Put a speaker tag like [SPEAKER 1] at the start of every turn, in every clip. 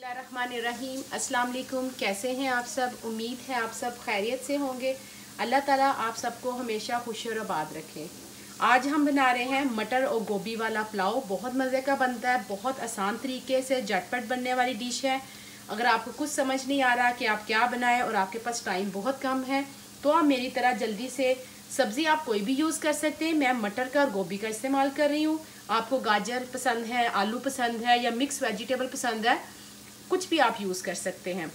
[SPEAKER 1] बिस्मिल्लाहिर्रहमानिर्रहीम। अस्सलाम वालेकुम। कैसे हैं आप सब? उम्मीद है आप सब खैरियत से होंगे। अल्लाह ताला आप सबको हमेशा खुश और आबाद रखे। आज हम बना रहे हैं मटर और गोभी वाला पुलाव। बहुत मज़े का बनता है, बहुत आसान तरीके से झटपट बनने वाली डिश है। अगर आपको कुछ समझ नहीं आ रहा कि आप क्या बनाएं और आपके पास टाइम बहुत कम है, तो आप मेरी तरह जल्दी से सब्ज़ी आप कोई भी यूज़ कर सकते हैं। मैं मटर का और गोभी का इस्तेमाल कर रही हूँ। आपको गाजर पसंद है, आलू पसंद है या मिक्स वेजिटेबल पसंद है, कुछ भी आप यूज़ कर सकते हैं।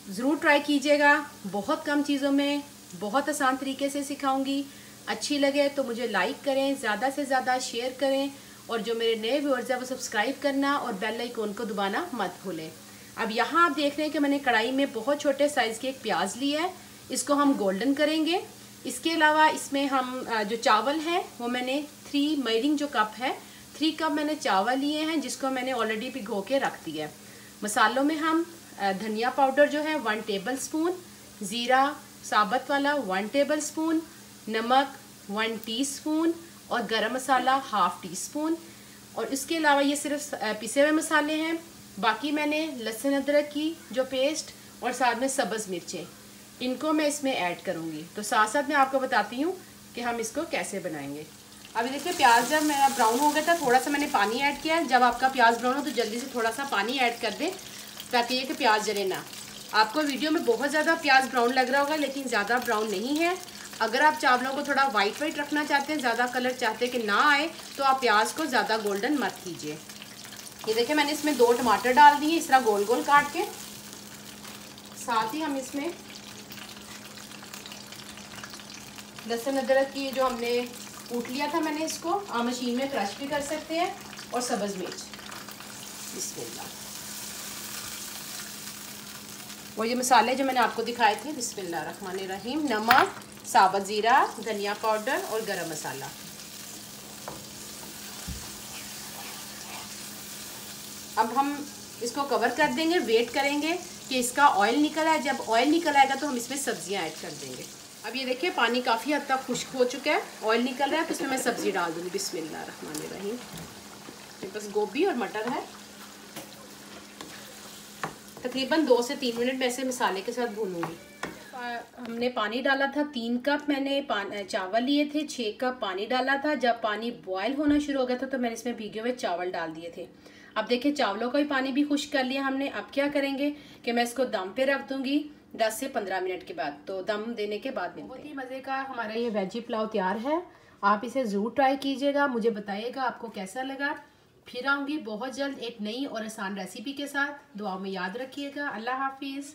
[SPEAKER 1] ज़रूर ट्राई कीजिएगा। बहुत कम चीज़ों में बहुत आसान तरीके से सिखाऊंगी। अच्छी लगे तो मुझे लाइक करें, ज़्यादा से ज़्यादा शेयर करें, और जो मेरे नए व्यूअर्स हैं वो सब्सक्राइब करना और बेल आइकन को दबाना मत भूलें। अब यहाँ आप देख रहे हैं कि मैंने कढ़ाई में बहुत छोटे साइज़ के एक प्याज लिया है। इसको हम गोल्डन करेंगे। इसके अलावा इसमें हम जो चावल है वो मैंने 3 मेजरिंग जो कप है 3 कप मैंने चावल लिए हैं, जिसको मैंने ऑलरेडी भिगो के रख दिया है। मसालों में हम धनिया पाउडर जो है 1 टेबल स्पून, ज़ीरा साबुत वाला 1 टेबल स्पून, नमक 1 टीस्पून और गरम मसाला 1/2 टीस्पून। और इसके अलावा ये सिर्फ पिसे हुए मसाले हैं। बाकी मैंने लहसुन अदरक की जो पेस्ट और साथ में सब्ज़ मिर्चें, इनको मैं इसमें ऐड करूँगी। तो साथ साथ मैं आपको बताती हूँ कि हम इसको कैसे बनाएंगे। अभी देखिए प्याज जब मेरा ब्राउन हो गया था, थोड़ा सा मैंने पानी ऐड किया। जब आपका प्याज ब्राउन हो तो जल्दी से थोड़ा सा पानी ऐड कर दें, ताकि ये कि प्याज जले ना। आपको वीडियो में बहुत ज़्यादा प्याज ब्राउन लग रहा होगा, लेकिन ज़्यादा ब्राउन नहीं है। अगर आप चावलों को थोड़ा वाइट वाइट रखना चाहते हैं, ज़्यादा कलर चाहते हैं कि ना आए, तो आप प्याज को ज़्यादा गोल्डन मत कीजिए। ये देखिए मैंने इसमें 2 टमाटर डाल दिए इस तरह गोल गोल काट के। साथ ही हम इसमें लहसुन अदरक की जो हमने कूट लिया था, मैंने इसको आप मशीन में क्रश भी कर सकते हैं, और सब्ज़ मिर्च। बिस्मिल्लाह। वो ये मसाले जो मैंने आपको दिखाए थे, बिस्मिल्लाहिर्रहमानिर्रहीम। नमक, साबुत ज़ीरा, धनिया पाउडर और गरम मसाला। अब हम इसको कवर कर देंगे, वेट करेंगे कि इसका ऑयल निकल आए। जब ऑयल निकल आएगा तो हम इसमें सब्जियां ऐड कर देंगे। अब ये देखिए पानी काफ़ी हद तक खुश्क हो चुका है, ऑयल निकल रहा है, तो इसमें मैं सब्ज़ी डाल दूँगी। बिस्मिल्लाहिर्रहमानिर्रहीम। मेरे पास गोभी और मटर है। तकरीबन 2 से 3 मिनट में ऐसे मसाले के साथ भूनूंगी। हमने पानी डाला था 3 कप मैंने चावल लिए थे, 6 कप पानी डाला था। जब पानी बॉयल होना शुरू हो गया था तो मैंने इसमें भीगे हुए चावल डाल दिए थे। अब देखिए चावलों का भी पानी भी खुश्क कर लिया हमने। अब क्या करेंगे कि मैं इसको दम पे रख दूंगी 10 से 15 मिनट के बाद। तो दम देने के बाद बहुत ही मज़े का हमारा ये वेजी पुलाव तैयार है। आप इसे ज़रूर ट्राई कीजिएगा, मुझे बताइएगा आपको कैसा लगा। फिर आऊँगी बहुत जल्द एक नई और आसान रेसिपी के साथ। दुआ में याद रखिएगा। अल्लाह हाफिज़।